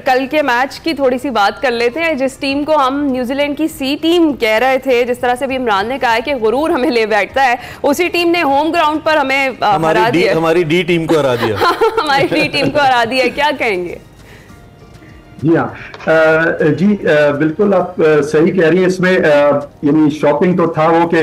कल के मैच की थोड़ी सी बात कर लेते हैं। जिस टीम को हम न्यूजीलैंड की सी टीम कह रहे थे, जिस तरह से भी इमरान ने कहा है कि गुरूर हमें ले बैठता है, उसी टीम ने होम ग्राउंड पर हमें हरा दिया। हमारी डी टीम को हरा दिया। हमारी डी टीम को हरा दिया, क्या कहेंगे? जी हाँ, बिल्कुल आप सही कह रही हैं। इसमें यानी शॉकिंग तो था वो कि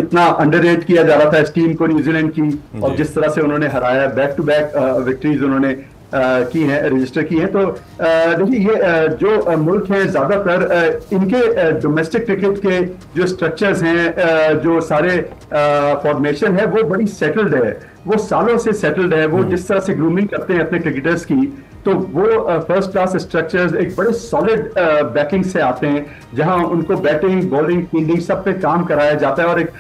इतना अंडररेट किया जा रहा था इस टीम को न्यूजीलैंड की, और जिस तरह से उन्होंने हराया, बैक टू बैक विक्ट्रीज उन्होंने की हैं, रजिस्टर की हैं। तो देखिए, ये जो मुल्क हैं ज्यादातर इनके डोमेस्टिक क्रिकेट के जो स्ट्रक्चर्स हैं, जो सारे फॉर्मेशन है, वो बड़ी सेटल्ड है, वो सालों से सेटल्ड है। वो जिस तरह से ग्रूमिंग करते हैं अपने क्रिकेटर्स की, तो वो फर्स्ट क्लास स्ट्रक्चर्स एक बड़े सॉलिड बैकिंग से आते हैं, जहां उनको बैटिंग, बॉलिंग, फील्डिंग सब पे काम कराया जाता है, और एक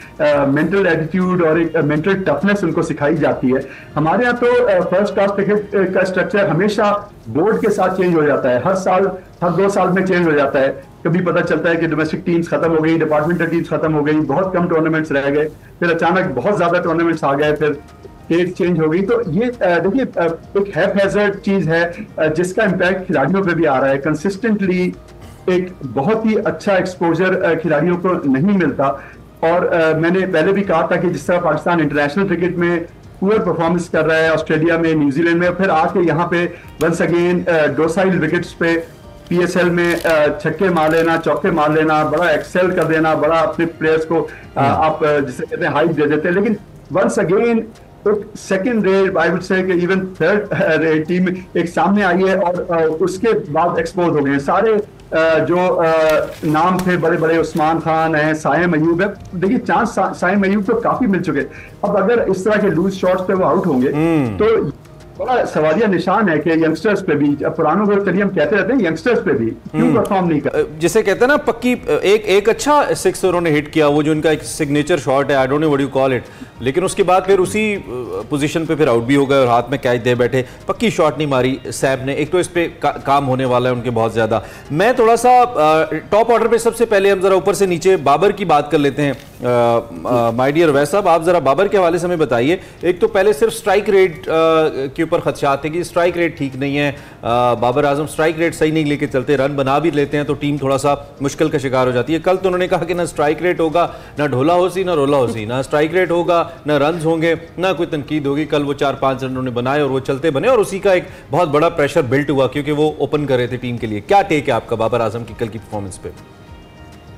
मेंटल एटीट्यूड और एक मेंटल टफनेस उनको सिखाई जाती है। हमारे यहाँ तो फर्स्ट क्लास क्रिकेट का स्ट्रक्चर हमेशा बोर्ड के साथ चेंज हो जाता है, हर साल, हर 2 साल में चेंज हो जाता है। कभी पता चलता है कि डोमेस्टिक टीम्स खत्म हो गई, डिपार्टमेंटल टीम्स खत्म हो गई, बहुत कम टूर्नामेंट्स रह गए, फिर अचानक बहुत ज्यादा टूर्नामेंट्स आ गए, फिर डेट चेंज हो गई। तो ये देखिए एक हैज़ार्ड चीज है जिसका इम्पैक्ट खिलाड़ियों पे भी आ रहा है। कंसिस्टेंटली एक बहुत ही अच्छा एक्सपोजर खिलाड़ियों को नहीं मिलता। और मैंने पहले भी कहा था कि जिस तरह पाकिस्तान इंटरनेशनल क्रिकेट में पुअर परफॉर्मेंस कर रहा है, ऑस्ट्रेलिया में, न्यूजीलैंड में, फिर आके यहाँ पे वंस अगेन डोसाइल विकेट्स पे पीएसएल में छक्के मार लेना, चौके मार लेना, बड़ा एक्सेल कर देना, बड़ा अपने प्लेयर्स को आप जिसे कहते हैं हाइप दे देते हैं। लेकिन once again second rate, I would say कि इवन थर्ड रेट टीम एक सामने आई है, और उसके बाद एक्सपोज हो गए सारे जो नाम थे बड़े बड़े। उस्मान खान है, साइम अयूब है। देखिए चांस साइम अयूब तो काफी मिल चुके। अब अगर इस तरह के लूज शॉट्स पे वो आउट होंगे तो बड़ा सवालिया निशान है कि यंगस्टर्स पे भी, पुरानों को चलिए हम कहते रहते हैं, यंगस्टर्स पे भी क्यों परफॉर्म नहीं कर। जिसे कहते हैं ना पक्की, एक अच्छा सिक्स उन्होंने हिट किया, वो जो उनका एक सिग्नेचर शॉट है, I don't know what you call it, लेकिन उसके बाद फिर उसी पोजीशन पे फिर आउट भी हो गए और हाथ में कैच दे बैठे। पक्की शॉट नहीं मारी सैब ने। एक तो इस पे काम होने वाला है उनके बहुत ज्यादा। मैं थोड़ा सा टॉप ऑर्डर पे सबसे पहले हम जरा ऊपर से नीचे बाबर की बात कर लेते हैं। माय डियर वैस साहब, आप जरा बाबर के हवाले से हमें बताइए। एक तो पहले सिर्फ स्ट्राइक रेट के ऊपर खदशात थे कि स्ट्राइक रेट ठीक नहीं है, बाबर आजम स्ट्राइक रेट सही नहीं लेके चलते, रन बना भी लेते हैं तो टीम थोड़ा सा मुश्किल का शिकार हो जाती है। कल तो उन्होंने कहा कि ना स्ट्राइक रेट होगा, ना ढोला होसी, ना रोला होसी, ना स्ट्राइक रेट होगा, ना रन होंगे, ना कोई तनकीद होगी। कल वो 4-5 रन उन्होंने बनाए और वो चलते बने, और उसी का एक बहुत बड़ा प्रेशर बिल्ट हुआ क्योंकि वो ओपन कर रहे थे टीम के लिए। क्या टेक है आपका बाबर आजम की कल की परफॉर्मेंस पे?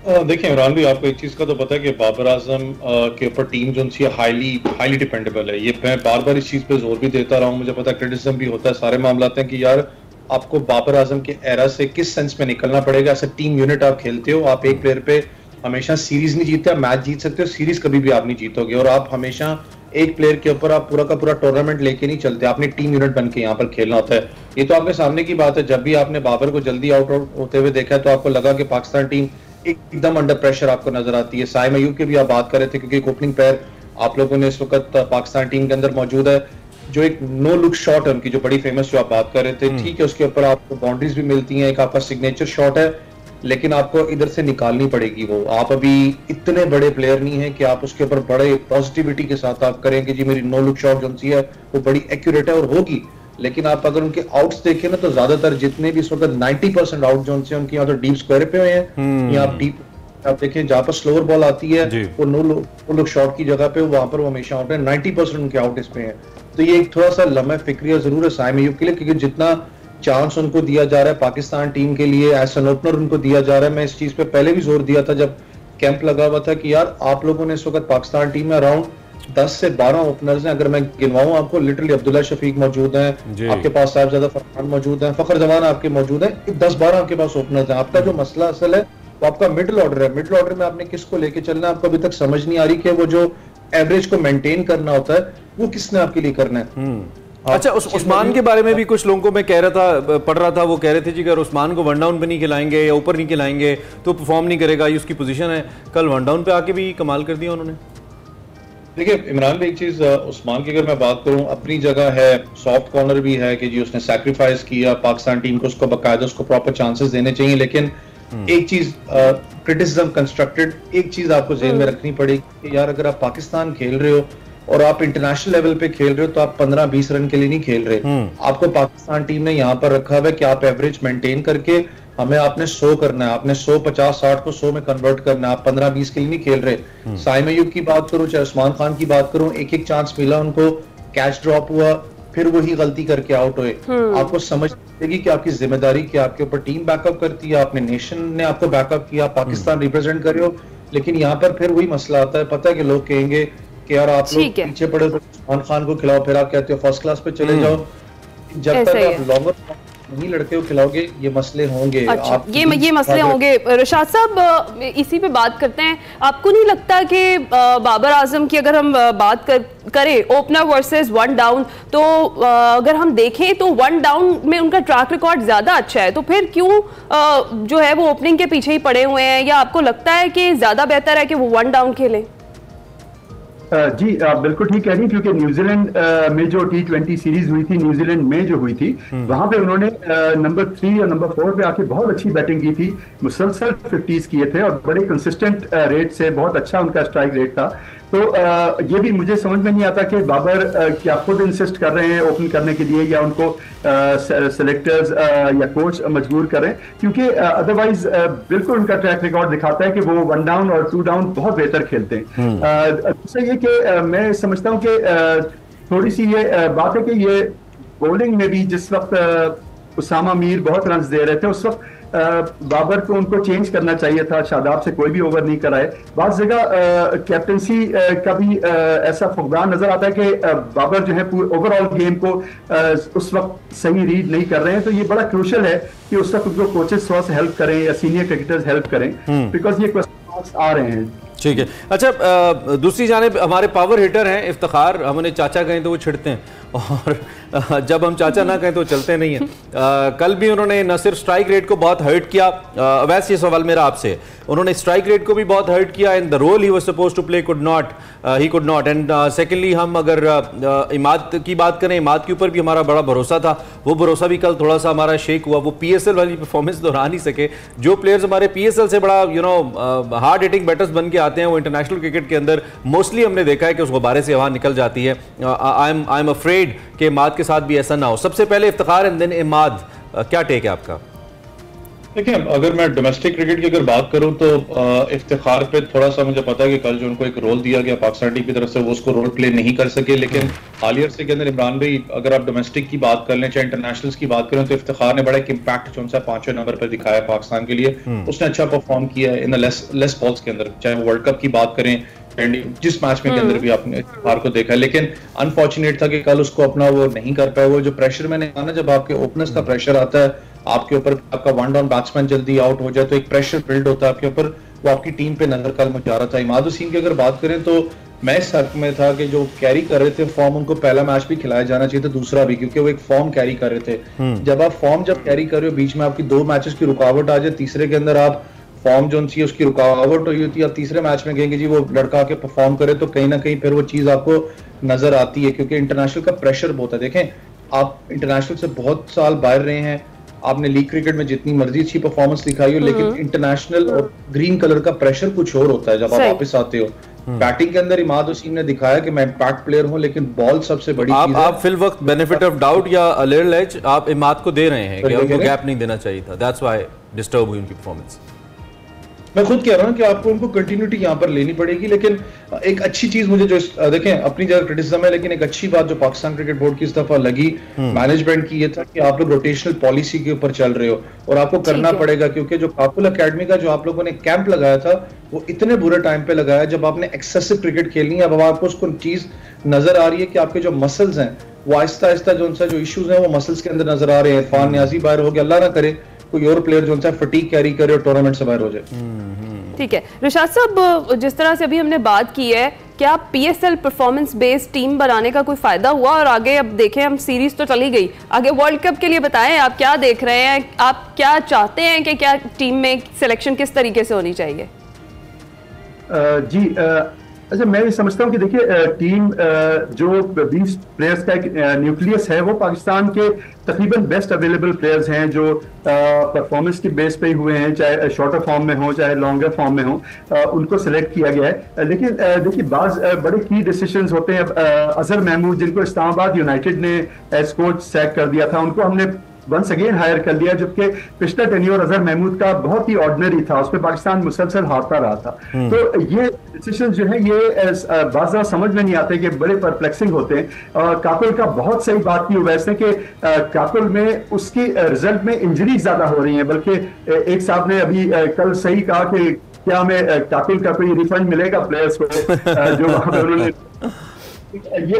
देखिए इमरान भाई, आपको एक चीज का तो पता है कि बाबर आजम के ऊपर टीम जो सी हाईली डिपेंडेबल है। ये मैं बार बार इस चीज पे जोर भी देता रहा हूँ। मुझे पता है क्रिटिसिज्म भी होता है, सारे मामला हैं कि यार आपको बाबर आजम के एरा से किस सेंस में निकलना पड़ेगा। ऐसे टीम यूनिट आप खेलते हो, आप एक प्लेयर पे हमेशा सीरीज नहीं जीतते, मैच जीत सकते हो, सीरीज कभी भी आप नहीं जीतोगे। और आप हमेशा एक प्लेयर के ऊपर आप पूरा का पूरा टूर्नामेंट लेके नहीं चलते, आपने टीम यूनिट बन के यहाँ पर खेलना होता है। ये तो आपके सामने की बात है। जब भी आपने बाबर को जल्दी आउट होते हुए देखा है तो आपको लगा कि पाकिस्तान टीम एकदम अंडर प्रेशर आपको नजर आती है। साइम अयूब की भी आप बात कर रहे थे, क्योंकि एक ओपनिंग पैर आप लोगों ने इस वक्त पाकिस्तान टीम के अंदर मौजूद है, जो एक नो लुक शॉट है उनकी, जो बड़ी फेमस जो आप बात कर रहे थे। ठीक है, उसके ऊपर आपको बाउंड्रीज भी मिलती हैं, एक आपका सिग्नेचर शॉट है, लेकिन आपको इधर से निकालनी पड़ेगी वो। आप अभी इतने बड़े प्लेयर नहीं है कि आप उसके ऊपर बड़े पॉजिटिविटी के साथ आप करें कि जी मेरी नो लुक शॉट जो सी है वो बड़ी एक्यूरेट है, और होगी। लेकिन आप अगर उनके आउट्स देखें ना तो ज्यादातर जितने भी इस वक्त 90% आउट जो से उनकी, या तो डीप स्क्वायर पे हुए हैं, या आप डीप आप देखें जहां पर स्लोअर बॉल आती है वो नो लुक शॉट की जगह पे वहां पर वो हमेशा आउट है। 90% उनके आउट इस पे हैं। तो ये एक थोड़ा सा लम्हा फिक्रिया जरूर है साइम अयूब के लिए, क्योंकि जितना चांस उनको दिया जा रहा है पाकिस्तान टीम के लिए, एज एन ओपनर उनको दिया जा रहा है। मैं इस चीज पे पहले भी जोर दिया था जब कैंप लगा हुआ था कि यार आप लोगों ने इस वक्त पाकिस्तान टीम में अराउंड 10 से 12 ओपनर्स हैं। अगर मैं गिनवाऊं आपको, लिटरली अब्दुल्ला शफीक मौजूद हैं, आपके पास साहिबजादा फरमान मौजूद हैं, फखर जमान आपके मौजूद हैं, 10-12 आपके पास ओपनर्स हैं। आपका जो मसला असल है वो आपका मिडिल ऑर्डर है। मिडिल ऑर्डर में आपने किसको लेके चलना है, आपको अभी तक समझ नहीं आ रही कि वो जो एवरेज को मेंटेन करना होता है वो किसने आपके लिए करना है। अच्छा, उस्मान के बारे में भी कुछ लोगों को मैं कह रहा था, पढ़ रहा था, वो कह रहे थे जी अगर उस्मान को वन डाउन पे नहीं खिलाएंगे या ऊपर नहीं खिलाएंगे तो परफॉर्म नहीं करेगा, ये उसकी पोजीशन है। कल वन डाउन पे आके भी कमाल कर दिया उन्होंने। देखिए इमरान भाई, एक चीज उस्मान की अगर मैं बात करूं, अपनी जगह है, सॉफ्ट कॉर्नर भी है कि जी उसने सैक्रिफाइस किया पाकिस्तान टीम को, उसको बाकायदा उसको प्रॉपर चांसेस देने चाहिए। लेकिन एक चीज क्रिटिसिज्म कंस्ट्रक्टेड, एक चीज आपको जेहन में रखनी पड़ेगी कि यार अगर आप पाकिस्तान खेल रहे हो और आप इंटरनेशनल लेवल पे खेल रहे हो तो आप 15-20 रन के लिए नहीं खेल रहे। आपको पाकिस्तान टीम ने यहाँ पर रखा हुआ है कि आप एवरेज मेंटेन करके हमें आपने 100 करना है, आपने 100 50-60 को 100 में कन्वर्ट करना है, आप 15-20 के लिए नहीं खेल रहे। साइम अयूब की बात करूं चाहे उस्मान खान की बात करूं, एक एक चांस मिला उनको, कैच ड्रॉप हुआ, फिर वही गलती करके आउट हुए। आपको समझ आएगी कि आपकी जिम्मेदारी कि आपके ऊपर टीम बैकअप करती है, आपने नेशन ने आपको बैकअप किया, पाकिस्तान रिप्रेजेंट कर रहे हो, लेकिन यहाँ पर फिर वही मसला आता है। पता है कि लोग कहेंगे कि यार आप लोग पीछे पड़े तो उस्मान खान को खिलाओ, फिर आप कहते हो फर्स्ट क्लास पे चले जाओ। जब तक आप लॉन्गर नहीं लड़के को खिलाओगे ये मसले होंगे। अच्छा, ये मसले होंगे। रशाद साहब इसी पे बात करते हैं, आपको नहीं लगता कि बाबर आजम की अगर हम बात करें ओपनर वर्सेस वन डाउन, तो अगर हम देखें तो वन डाउन में उनका ट्रैक रिकॉर्ड ज्यादा अच्छा है, तो फिर क्यों जो है वो ओपनिंग के पीछे ही पड़े हुए हैं, या आपको लगता है कि ज्यादा बेहतर है कि वो वन डाउन खेलें? जी आप बिल्कुल ठीक कह रही हैं, क्योंकि न्यूजीलैंड में जो T20 सीरीज हुई थी, न्यूजीलैंड में जो हुई थी, वहां पे उन्होंने नंबर 3 या नंबर 4 पे आके बहुत अच्छी बैटिंग की थी, मुसलसल 50s किए थे और बड़े कंसिस्टेंट रेट से, बहुत अच्छा उनका स्ट्राइक रेट था। तो ये भी मुझे समझ में नहीं आता कि बाबर क्या खुद इंसिस्ट कर रहे हैं ओपन करने के लिए, या उनको सेलेक्टर्स या कोच मजबूर करें, क्योंकि अदरवाइज बिल्कुल उनका ट्रैक रिकॉर्ड दिखाता है कि वो वन डाउन और टू डाउन बहुत बेहतर खेलते हैं। दूसरा ये कि मैं समझता हूँ कि थोड़ी सी ये बात है कि ये बॉलिंग में भी जिस वक्त उसामा मीर बहुत रन दे रहे थे, उस वक्त बाबर को उनको चेंज करना चाहिए था, शादाब से कोई भी ओवर नहीं कराए। बात जगह कैप्टनसी का भी ऐसा फुकदान नजर आता है कि बाबर जो है ओवरऑल गेम को उस वक्त सही रीड नहीं कर रहे हैं, तो ये बड़ा क्रूशल है कि उस वक्त उनको कोचेस थोड़ा सा हेल्प करें या सीनियर क्रिकेटर्स हेल्प करें, बिकॉज ये क्वेश्चन मार्क्स आ रहे हैं। ठीक है। अच्छा, दूसरी जानिब हमारे पावर हिटर हैं इफ्तिखार, हम उन्हें चाचा कहें तो वो छिड़ते हैं, और जब हम चाचा ना कहें तो चलते नहीं हैं। कल भी उन्होंने न सिर्फ स्ट्राइक रेट को बहुत हर्ट किया, वैसे ये सवाल मेरा आपसे, उन्होंने स्ट्राइक रेट को भी बहुत हर्ट किया, and the role he was supposed to play he could not. And secondly हम अगर इमाद की बात करें, इमाद के ऊपर भी हमारा बड़ा भरोसा था, वो भरोसा भी कल थोड़ा सा हमारा शेक हुआ। वो PSL वाली परफॉर्मेंस दोहरा नहीं सके। जो प्लेयर्स हमारे PSL से बड़ा हार्ड हिटिंग बैटर्स बन के आते हैं, वो इंटरनेशनल क्रिकेट के अंदर मोस्टली हमने देखा है कि उस गुब्बारे से हवा निकल जाती है। आई एम अफ्रेड कि इमाद के साथ भी ऐसा ना हो। सबसे पहले इफ्तिखार एंड देन इमाद, क्या टेक है आपका? देखिए, अगर मैं डोमेस्टिक क्रिकेट की अगर बात करूं तो इफ्तिखार पे थोड़ा सा मुझे पता है कि कल जो उनको एक रोल दिया गया पाकिस्तान टीम की तरफ से, वो उसको रोल प्ले नहीं कर सके, लेकिन हालिया अरसे के अंदर इमरान भाई अगर आप डोमेस्टिक की बात कर लें चाहे इंटरनेशनल्स की बात करें, तो इफ्तिखार ने बड़ा एक इम्पैक्ट जो उनसे 5वें नंबर पर दिखाया पाकिस्तान के लिए। उसने अच्छा परफॉर्म किया है इन द लेस बॉल्स के अंदर, चाहे वर्ल्ड कप की बात करें, जिस मैच में के अंदर भी आपने इफ्तिखार को देखा, लेकिन अनफॉर्चुनेट था कि कल उसको अपना वो नहीं कर पाया। वो जो प्रेशर मैंने कहा ना, जब आपके ओपनर्स का प्रेशर आता है आपके ऊपर, आपका वन डाउन बैट्समैन जल्दी आउट हो जाए तो एक प्रेशर बिल्ड होता है आपके ऊपर, वो आपकी टीम पे नजर कल मचा रहा था। इमाद हुसैन की अगर बात करें तो मैं इस हक में था कि जो कैरी कर रहे थे फॉर्म, उनको पहला मैच भी खिलाया जाना चाहिए था, दूसरा भी, क्योंकि वो एक फॉर्म कैरी कर रहे थे। जब आप फॉर्म कैरी कर रहे हो, बीच में आपकी 2 मैचेस की रुकावट आ जाए, तीसरे के अंदर आप फॉर्म जो चाहिए उसकी रुकावट हुई होती है, आप तीसरे मैच में कहेंगे जी वो लड़का आके परफॉर्म करे, तो कहीं ना कहीं फिर वो चीज आपको नजर आती है, क्योंकि इंटरनेशनल का प्रेशर बहुत है। देखें, आप इंटरनेशनल से बहुत साल बाहर रहे हैं, आपने लीग क्रिकेट में जितनी मर्जी अच्छी परफॉर्मेंस दिखाई हो, लेकिन इंटरनेशनल और ग्रीन कलर का प्रेशर कुछ और होता है जब आप वापस आते हो। बैटिंग के अंदर इमाद हुसैन ने दिखाया कि मैं इम्पैक्ट प्लेयर हूं, लेकिन बॉल सबसे बड़ी चीज है। आप फिल वक्त बेनिफिट ऑफ डाउट या अ लिटिल एज आप इमाद को दे रहे हैं कि उनको गैप नहीं देना चाहिए था, दैट्स व्हाई डिस्टर्ब हुई उनकी परफॉर्मेंस। मैं खुद कह रहा हूं कि आपको उनको कंटिन्यूटी यहां पर लेनी पड़ेगी, लेकिन एक अच्छी चीज मुझे जो देखें, अपनी जगह क्रिटिसिज्म है, लेकिन एक अच्छी बात जो पाकिस्तान क्रिकेट बोर्ड की इस दफा लगी मैनेजमेंट की, ये था कि आप लोग रोटेशनल पॉलिसी के ऊपर चल रहे हो, और आपको करना पड़ेगा, क्योंकि जो काकुल अकेडमी का जो आप लोगों ने कैंप लगाया था, वो इतने बुरे टाइम पे लगाया जब आपने एक्सेसिव क्रिकेट खेलनी है। अब आपको उसको चीज नजर आ रही है कि आपके जो मसल्स हैं वो आहिस्ता आहिस्ता जो उनसे जो इश्यूज हैं वो मसल्स के अंदर नजर आ रहे हैं। इरफान नियाजी बाहर हो गया, अल्लाह ना करे कोई और प्लेयर जो उनसे फटीग कैरी करे और टूर्नामेंट से बाहर हो जाए। ठीक है रशाद साहब, जिस तरह से अभी हमने बात की है, क्या PSL परफॉर्मेंस बेस्ड टीम बनाने का कोई फायदा हुआ? और आगे अब देखें, हम सीरीज तो चली गई, आगे वर्ल्ड कप के लिए बताएं, आप क्या देख रहे हैं, आप क्या चाहते हैं कि क्या टीम में सिलेक्शन किस तरीके से होनी चाहिए? जी अच्छा, मैं ये समझता हूँ कि देखिए टीम जो 20 प्लेयर्स का एक न्यूक्लियस है, वो पाकिस्तान के तकरीबन बेस्ट अवेलेबल प्लेयर्स हैं जो परफॉर्मेंस की बेस पे ही हुए हैं, चाहे शॉर्टर फॉर्म में हो चाहे लॉन्गर फॉर्म में हो, उनको सिलेक्ट किया गया है। लेकिन देखिए बाज बड़े की डिसीजंस होते हैं। अजहर महमूद, जिनको इस्लामाबाद यूनाइटेड ने एज कोच सैक कर दिया था, उनको हमने वंस अगेन हायर कर लिया, जबकि पिछला टेन्योर अजहर महमूद का बहुत ही ऑर्डिनरी था, उसमें पाकिस्तान मुसलसल हारता रहा था। तो ये डिसीजन जो है ये बाज़ समझ में नहीं आते कि बड़े परप्लेक्सिंग होते हैं। काकुल का बहुत सही बात की वैसे कि काकुल में उसकी रिजल्ट में इंजरी ज्यादा हो रही है, बल्कि एक साहब ने अभी कल सही कहा कि क्या हमें काकुल का कोई रिफंड मिलेगा प्लेयर्स को जो वहां पर उन्होंने ये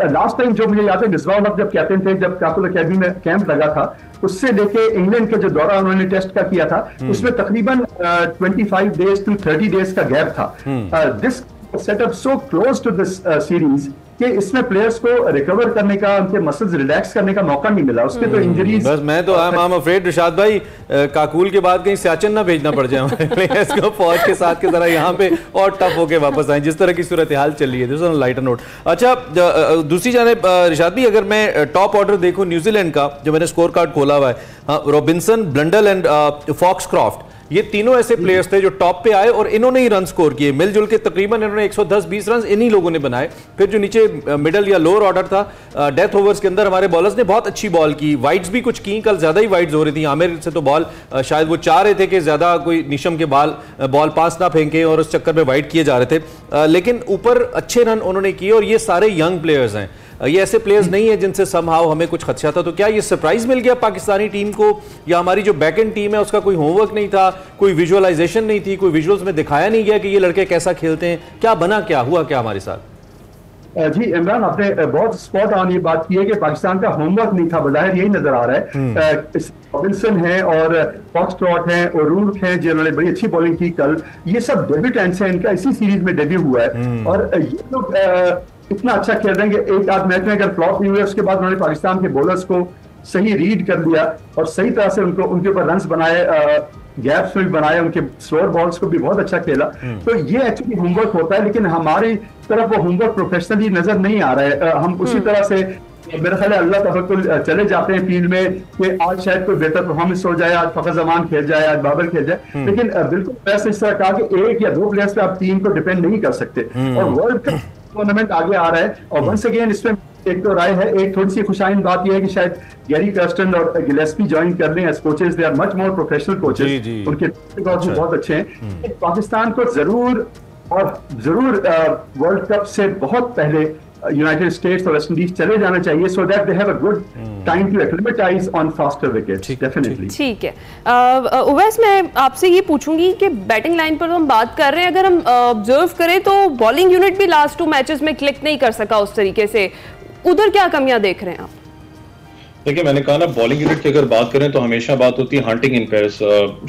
लास्ट टाइम जो मुझे याद है मिसबाह जब कैप्टन थे, जब काकुल अकेडमी में कैंप लगा था, उससे लेके इंग्लैंड का जो दौरा उन्होंने टेस्ट का किया था, उसमें तकरीबन 25 डेज टू 30 डेज का गैप था। This setup so close to this series कि इसमें प्लेयर्स को रिकवर करने का, उनके मसल्स रिलैक्स करने का मौका नहीं मिला। उसके तो इंजरीज, बस मैं तो आई एम अफ्रेड रिशाद भाई, काकुल के बाद कहीं सियाचिन ना भेजना पड़ जाए हमारे प्लेयर्स को फौज के साथ की तरह यहाँ पे और टफ होके वापस आए, जिस तरह की सूरत हाल चल रही है। This on lighter note. अच्छा, दूसरी जानिब रिशाद भी, अगर मैं टॉप ऑर्डर देखूँ न्यूजीलैंड का, जो मैंने स्कोर कार्ड खोला हुआ है, रॉबिन्सन, ब्लंडल एंड फॉक्सक्रॉफ्ट, ये तीनों ऐसे प्लेयर्स थे जो टॉप पे आए और इन्होंने ही रन स्कोर किए। मिलजुल के तकरीबन इन्होंने 110-20 रन इन्हीं लोगों ने बनाए। फिर जो नीचे मिडल या लोअर ऑर्डर था, डेथ ओवर्स के अंदर हमारे बॉलर्स ने बहुत अच्छी बॉल की, वाइड्स भी कुछ की, कल ज्यादा ही वाइड्स हो रही थी। आमिर से तो बॉल शायद वो चाह रहे थे कि ज्यादा कोई निशम के बॉल पास ना फेंके और उस चक्कर में वाइड किए जा रहे थे, लेकिन ऊपर अच्छे रन उन्होंने किए। और ये सारे यंग प्लेयर्स हैं, ये ऐसे प्लेयर्स नहीं है जिनसे समहाउ हमें कुछ खदशा था। तो क्या ये सरप्राइज मिल गया पाकिस्तानी टीम को, या हमारी जो बैक एंड टीम है उसका कोई होमवर्क नहीं था, कोई विजुअलाइजेशन नहीं थी, कोई विजुअल्स में दिखाया नहीं गया कि ये लड़के कैसा खेलते हैं? क्या बना, क्या हुआ क्या हमारे साथ? जी इमरान, आपने बहुत स्पॉट ऑन ये बात की है कि पाकिस्तान का होमवर्क नहीं था, बज़ाहिर यही नजर आ रहा है। रॉबिन्सन है और फॉक्सट्रॉट है और रूट है जिन्होंने बड़ी अच्छी बॉलिंग की कल, ये सब डेब्यूटेंट्स हैं, इनका इसी सीरीज में डेब्यू हुआ है। और ये लोग इतना अच्छा खेल रहे हैं कि एक आध मैच में अगर फ्लॉप नहीं हुए, उसके बाद उन्होंने पाकिस्तान के बॉलर्स को सही रीड कर लिया और सही तरह से उनके ऊपर रन्स बनाए, गैप्स में भी बनाए, उनके स्लोअर बॉल्स को भी बहुत अच्छा खेला। तो ये एक्चुअली होमवर्क होता है, लेकिन हमारी तरफ वो होमवर्क प्रोफेशनली नजर नहीं आ रहा है। हम उसी तरह से मेरा ख्याल है अल्लाह तवक्कुल चले जाते हैं फील्ड में कि आज शायद कोई बेहतर परफॉर्मेंस हो जाए, आज फखर जमान खेल जाए, आज बाबर खेल जाए, लेकिन बिल्कुल वैसे इस तरह कहा कि एक या दो प्लेयर्स पे आप टीम को डिपेंड नहीं कर सकते। और वर्ल्ड कप टूर्नामेंट आगे आ रहा है और वंस अगेन इसमें एक तो राय है, एक थोड़ी सी खुशाइन बात यह है कि शायद गैरी कर्स्टन और गिलेस्पी ज्वाइन कर लें as coaches. They are much more professional coaches, उनके बहुत अच्छे हैं। पाकिस्तान को जरूर वर्ल्ड कप से बहुत पहले यूनाइटेड स्टेट्स और वेस्ट इंडीज चले जाना चाहिए, so that they have a good time to acclimatize on faster wickets. Definitely ठीक है। उवैस, मैं आपसे ये पूछूंगी कि बैटिंग लाइन पर हम बात कर रहे हैं, अगर हम ऑब्जर्व करें तो बॉलिंग यूनिट भी लास्ट 2 मैचेस में क्लिक नहीं कर सका उस तरीके से, उधर क्या कमियां देख रहे हैं आप? देखिए, मैंने कहा ना, बॉलिंग यूनिट की अगर बात करें तो हमेशा बात होती है हंटिंग इन पेयर्स।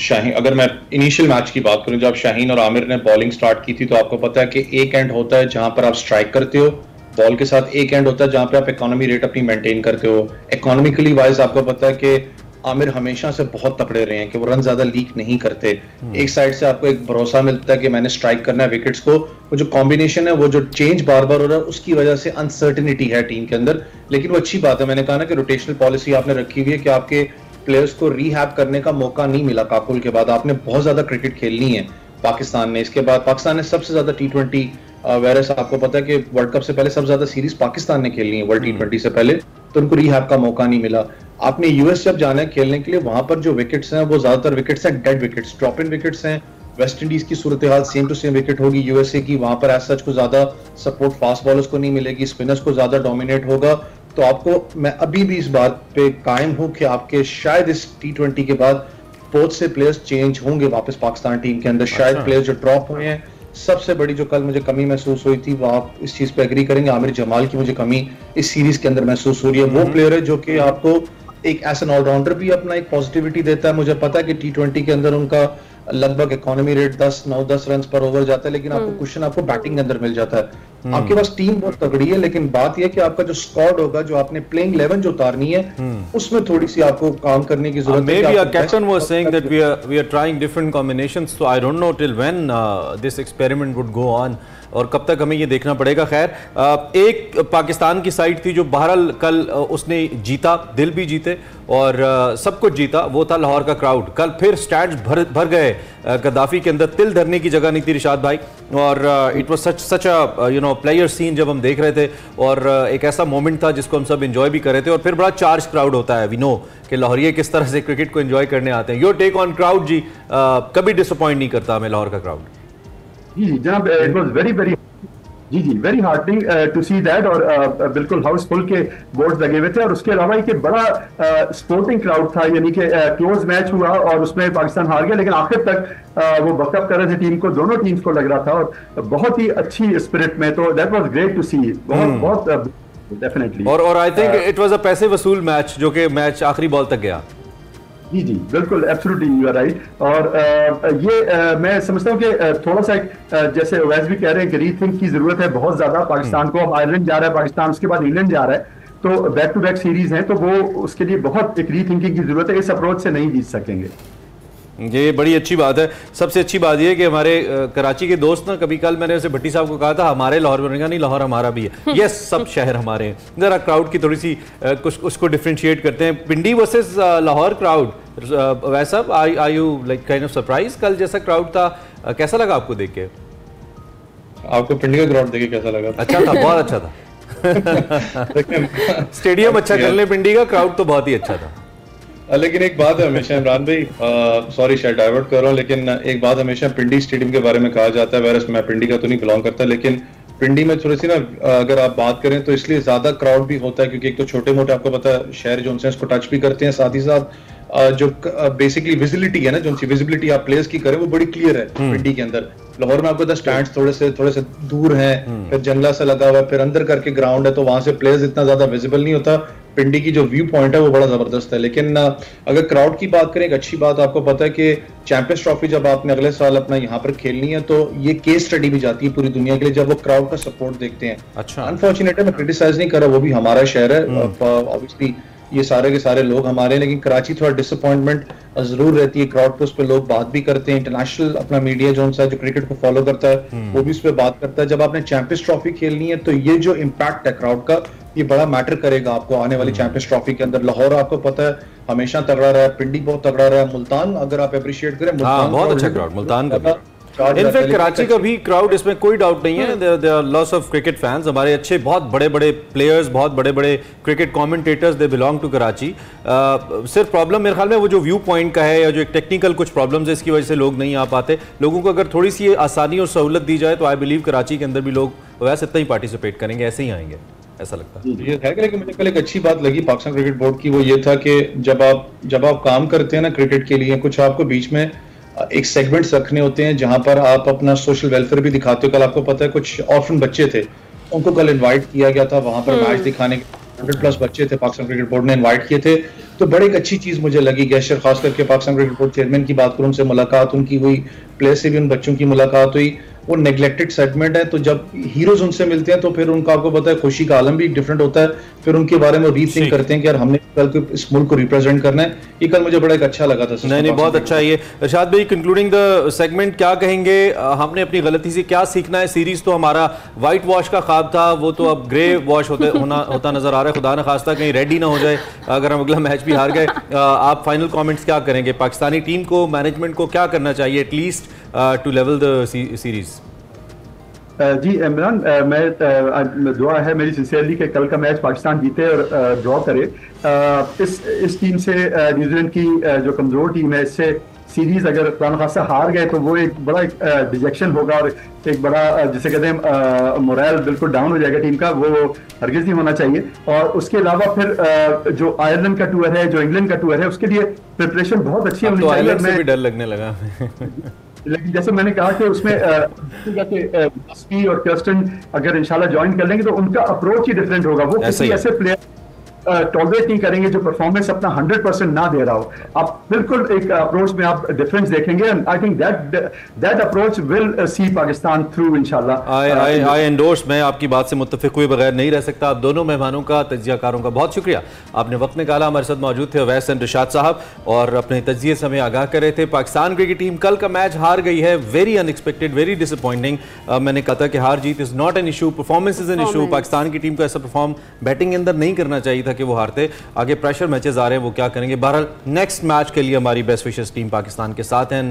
शाहीन, अगर मैं इनिशियल मैच की बात करूं, जब शाहीन और आमिर ने बॉलिंग स्टार्ट की थी, तो आपको पता है कि एक एंड होता है जहां पर आप स्ट्राइक करते हो बॉल के साथ, एक एंड होता है जहां पे आप इकोनॉमी रेट अपनी मेंटेन करते हो। इकोनॉमिकली वाइज आपको पता है कि आमिर हमेशा से बहुत तकड़े रहे हैं कि वो रन ज्यादा लीक नहीं करते। एक साइड से आपको एक भरोसा मिलता है कि मैंने स्ट्राइक करना है विकेट्स को, वो जो कॉम्बिनेशन है, वो जो चेंज बार बार हो रहा है, उसकी वजह से अनसर्टिनिटी है टीम के अंदर। लेकिन वो अच्छी बात है, मैंने कहा ना कि रोटेशनल पॉलिसी आपने रखी हुई है कि आपके प्लेयर्स को रीहैब करने का मौका नहीं मिला। काकुल के बाद आपने बहुत ज्यादा क्रिकेट खेलनी है पाकिस्तान ने। इसके बाद पाकिस्तान ने सबसे ज्यादा T20, वैरस आपको पता है कि वर्ल्ड कप से पहले सबसे ज्यादा सीरीज पाकिस्तान ने खेलनी है वर्ल्ड T20 से पहले, तो उनको रीहैब का मौका नहीं मिला। आपने यूएस जब जाना है खेलने के लिए, वहां पर जो विकेट्स हैं वो ज्यादातर विकेट्स हैं dead wickets, drop in wickets हैं। वेस्ट इंडीज की सूरत हाल सेम टू सेम विकेट होगी यूएसए की, वहां पर एज सच को ज्यादा सपोर्ट फास्ट बॉलर्स को नहीं मिलेगी, स्पिनर्स को ज्यादा डोमिनेट होगा। तो आपको, मैं अभी भी इस बात पे कायम हूं कि आपके शायद इस T20 के बाद बहुत से प्लेयर्स चेंज होंगे वापस पाकिस्तान टीम के अंदर। शायद प्लेयर्स जो ड्रॉप हुए हैं, सबसे बड़ी जो कल मुझे कमी महसूस हुई थी, वो आप इस चीज पे एग्री करेंगे, आमिर जमाल की मुझे कमी इस सीरीज के अंदर महसूस हो रही है। वो प्लेयर है जो कि आपको एक ऐसा ऑलराउंडर भी अपना एक पॉजिटिविटी देता है। मुझे पता है कि T20 के अंदर उनका लगभग इकोनॉमी रेट 9-10 रन पर ओवर जाता है, लेकिन आपको क्वेश्चन आपको बैटिंग के अंदर मिल जाता है। आपके पास टीम बहुत तगड़ी है, लेकिन बात यह कि आपका जो स्क्वाड होगा, जो आपने प्लेइंग 11 जो उतारनी है, उसमें थोड़ी सी आपको काम करने की जरूरत है। Maybe our captain was saying that we are trying different combinations, so I don't know till when this experiment would go on और कब तक हमें ये देखना पड़ेगा। खैर, एक पाकिस्तान की साइड थी जो बहरहाल कल उसने जीता, दिल भी जीते और सब कुछ जीता, वो था लाहौर का क्राउड। कल फिर स्टैंड्स भर गए, गद्दाफी के अंदर तिल धरने की जगह नहीं थी रिशाद भाई, और it was such a you know player scene जब हम देख रहे थे, और एक ऐसा मोमेंट था जिसको हम सब एंजॉय भी कर रहे थे। और फिर बड़ा चार्ज क्राउड होता है, वी नो कि लाहौरिये किस तरह से क्रिकेट को एंजॉय करने आते हैं। योर टेक ऑन क्राउड जी, कभी डिसअपॉइंट नहीं करता हमें लाहौर का क्राउड? जी जनाब, it was very very heartening to see that, और बिल्कुल हाउसफुल के बोर्ड्स लगे हुए थे। और उसके अलावा एक बड़ा स्पोर्टिंग क्राउड था, यानी कि क्लोज मैच हुआ और उसमें पाकिस्तान हार गया, लेकिन आखिर तक वो बकअप कर रहे थे टीम को, दोनों टीम्स को लग रहा था, और बहुत ही अच्छी स्पिरिट में। तो दैट वाज ग्रेट टू सी, बहुत डेफिनेटली। और I think it was a पैसे वसूल मैच, जो कि मैच आखिरी बॉल तक गया। जी बिल्कुल, एब्सोल्युटली यू आर राइट। और ये मैं समझता हूँ कि थोड़ा सा जैसे वैस भी कह रहे हैं कि रीथिंक की जरूरत है बहुत ज्यादा पाकिस्तान को। अब आयरलैंड जा रहा है पाकिस्तान, उसके बाद इंग्लैंड जा रहा है, तो बैक टू बैक सीरीज है, तो वो उसके लिए बहुत एक रीथिंकिंग की जरूरत है। इस अप्रोच से नहीं जीत सकेंगे। ये बड़ी अच्छी बात है। सबसे अच्छी बात ये है कि हमारे कराची के दोस्त ना, कभी कल मैंने उसे भट्टी साहब को कहा था हमारे लाहौर में, नहीं लाहौर हमारा भी है। यस, सब शहर हमारे हैं। जरा क्राउड की थोड़ी सी कुछ उसको डिफरेंशिएट करते हैं। पिंडी वर्सेस लाहौर क्राउड, वैसा are you like kind of surprise? कल जैसा क्राउड था, कैसा लगा आपको देख के? आपको पिंडी का क्राउड देख के कैसा लगा? अच्छा था, बहुत अच्छा था। स्टेडियम अच्छा कर ले, पिंडी का क्राउड तो बहुत ही अच्छा था। लेकिन एक बात है हमेशा, इमरान भाई, सॉरी शायद डाइवर्ट कर रहा हूँ, लेकिन एक बात हमेशा पिंडी स्टेडियम के बारे में कहा जाता है, वैसे मैं पिंडी का तो नहीं बिलोंग करता, लेकिन पिंडी में थोड़ी सी ना अगर आप बात करें तो इसलिए ज्यादा क्राउड भी होता है क्योंकि एक तो छोटे मोटे आपको पता है शहर जो उनसे इसको टच भी करते हैं, साथ ही साथ जो बेसिकली विजिबिलिटी है ना, जो उनकी विजिबिलिटी आप प्लेयर्स की करें वो बड़ी क्लियर है पिंडी के अंदर। लाहौर में आपको स्टैंड्स थोड़े से दूर हैं, फिर जंगला सा लगा हुआ है, फिर अंदर करके ग्राउंड है, तो वहां से प्लेयर्स इतना ज्यादा विजिबल नहीं होता। पिंडी की जो व्यू पॉइंट है वो बड़ा जबरदस्त है। लेकिन अगर क्राउड की बात करें, एक अच्छी बात आपको पता है कि चैंपियंस ट्रॉफी जब आपने अगले साल अपना यहाँ पर खेलनी है तो ये केस स्टडी भी जाती है पूरी दुनिया के लिए जब वो क्राउड का सपोर्ट देखते हैं। अच्छा, अनफॉर्चुनेटली मैं क्रिटिसाइज नहीं कर रहा, वो भी हमारा शहर है, ऑब्वियसली ये सारे के सारे लोग हमारे, लेकिन कराची थोड़ा डिसअपॉइंटमेंट जरूर रहती है क्राउड पे, उस पर लोग बात भी करते हैं। इंटरनेशनल अपना मीडिया जो क्रिकेट को फॉलो करता है वो भी उस पर बात करता है। जब आपने चैंपियंस ट्रॉफी खेलनी है तो ये जो इम्पैक्ट है क्राउड का, ये बड़ा मैटर करेगा आपको आने वाली चैंपियंस ट्रॉफी के अंदर। लाहौर आपको पता है हमेशा तगड़ा रहा है, पिंडी बहुत तगड़ा रहा है, मुल्तान अगर आप अप्रिशिएट करें, मुल्तान बहुत अच्छा क्राउड मुल्तान का। इनफैक्ट कराची का भी क्राउड, इसमें कोई डाउट नहीं है। There are lots of cricket fans, हमारे अच्छे बहुत बड़े बड़े प्लेयर्स, बहुत बड़े बड़े cricket commentators, they belong to Karachi. सिर्फ प्रॉब्लम मेरे ख्याल में वो जो व्यू पॉइंट का है या जो एक टेक्निकल कुछ प्रॉब्लम्स है, इसकी वजह से लोग नहीं आ पाते। लोगों को अगर थोड़ी सी आसानी और सहूलत दी जाए तो आई बिलीव कराची के अंदर भी लोग वैसे इतना ही पार्टिसिपेट करेंगे, ऐसे ही आएंगे, ऐसा लगता है। ये है, लेकिन मुझे कल एक अच्छी बात लगी पाकिस्तान क्रिकेट बोर्ड की, वो ये था कि जब आप काम करते हैं ना क्रिकेट के लिए, कुछ आपको बीच में एक सेगमेंट्स रखने होते हैं जहां पर आप अपना सोशल वेलफेयर भी दिखाते हो। कल आपको पता है कुछ ऑर्फन बच्चे थे, उनको कल इनवाइट किया गया था वहां पर मैच दिखाने के। 100+ बच्चे थे, पाकिस्तान क्रिकेट बोर्ड ने इनवाइट किए थे, तो बड़ी एक अच्छी चीज मुझे लगी। गेस्चर खास करके पाकिस्तान क्रिकेट बोर्ड चेयरमैन की बात करूं, उनसे मुलाकात उनकी हुई, प्लेयर से भी उन बच्चों की मुलाकात हुई। वो नेग्लेक्टेड सेगमेंट है, तो जब हीरोज उनसे मिलते हैं तो फिर उनका आपको पता है खुशी का आलम भी डिफरेंट होता है, फिर उनके बारे में रीथिंक करते हैं कि यार हमने कल इस मुल्क को रिप्रेजेंट करना है। ये कल मुझे बड़ा एक अच्छा लगा था। नहीं, बहुत अच्छा है ये। इरशाद भाई, कंक्लूडिंग द सेगमेंट क्या कहेंगे? हमने अपनी गलती से क्या सीखना है? सीरीज तो हमारा व्हाइट वॉश का ख्वाब था, वो तो अब ग्रे वॉश होता नजर आ रहा है। खुदा न खास्ता कहीं रेड ही ना हो जाए अगर हम अगला मैच भी हार गए। आप फाइनल कमेंट्स क्या करेंगे? पाकिस्तानी टीम को, मैनेजमेंट को क्या करना चाहिए at least to level the series? जी इमरान, मैं दुआ है मेरी सिंसियरली कि कल का मैच पाकिस्तान जीते और ड्रॉ करे। इस टीम से न्यूजीलैंड की जो कमजोर टीम है, इससे सीरीज अगर खुदा खासा हार गए तो वो एक बड़ा डिजेक्शन होगा और एक बड़ा जिसे कहते हैं मोरल बिल्कुल डाउन हो जाएगा टीम का, वो हरगिज नहीं होना चाहिए। और उसके अलावा फिर जो आयरलैंड का टूर है, जो इंग्लैंड का टूर है, उसके लिए प्रिपरेशन बहुत अच्छी होनी चाहिए। आयरलैंड से भी डर लगने लगा लेकिन जैसे मैंने कहा कि उसमें मस्की और कर्स्टन अगर इंशाल्लाह ज्वाइन कर लेंगे तो उनका अप्रोच ही डिफरेंट होगा। वो किसी ऐसे प्लेयर टॉलरेट नहीं करेंगे जो परफॉर्मेंस अपना 100% ना दे रहा हो। आप बिल्कुल एक अप्रोच में आप डिफरेंस देखेंगे and I think that approach will see Pakistan through इंशाल्लाह। आई एंडोर्स, मैं आपकी बात से मुत्तफिक हुए बगैर नहीं रह सकता। आप दोनों मेहमानों का, तज्जियाकारों का बहुत शुक्रिया, आपने वक्त निकाला। हमारे साथ मौजूद थे अवैस एंड रिशाद साहब और अपने तज्जिए से हमें आगाह कर रहे थे। पाकिस्तान क्रिकेट टीम कल का मैच हार गई है, वेरी अनएक्सपेक्टेड, वेरी डिसअपॉइंटिंग। मैंने कहा था कि हार जीत is not an issue, performance is an issue. Pakistan की टीम को ऐसा परफॉर्म बैटिंग के अंदर नहीं करना चाहिए था कि वो हारते। आगे प्रेशर मैचेस आ रहे हैं, वो क्या करेंगे। बहरहाल नेक्स्ट मैच के लिए हमारी बेस्ट विशेस टीम पाकिस्तान के साथ हैं।